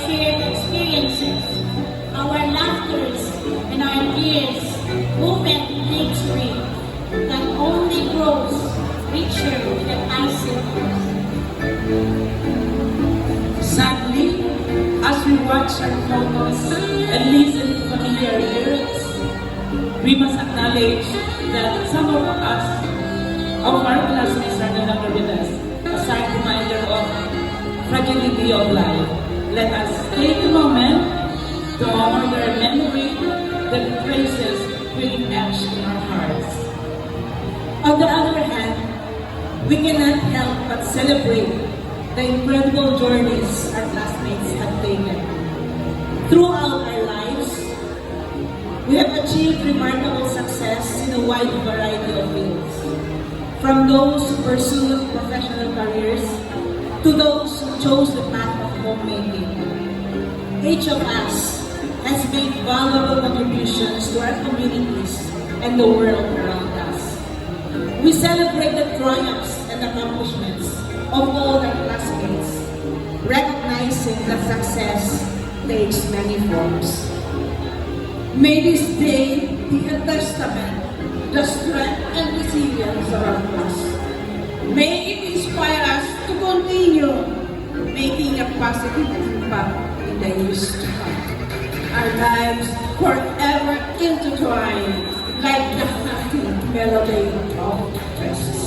shared experiences, our laughters, and our tears, movement makes real that only grows richer with the passing years. Sadly, as we watch our photos and listen to familiar lyrics, we must acknowledge that some of our classmates are no longer with us. A sad reminder of fragility of life. Let us take a moment to honor their memory, their traces will etched in our hearts. On the other hand, we cannot help but celebrate the incredible journeys our classmates have taken. Throughout our lives, we have achieved remarkable success in a wide variety of fields. From those who pursued professional careers to those who chose the path of homemaking. Each of us has made valuable contributions to our communities and the world around us. We celebrate the triumphs and accomplishments of all our classmates, recognizing that success takes many forms. May this day be a testament to the strength and resilience of our class. May it inspire us to continue making a positive impact in the years to come. Our lives forever intertwined like the happy melody of rest.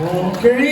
Okay.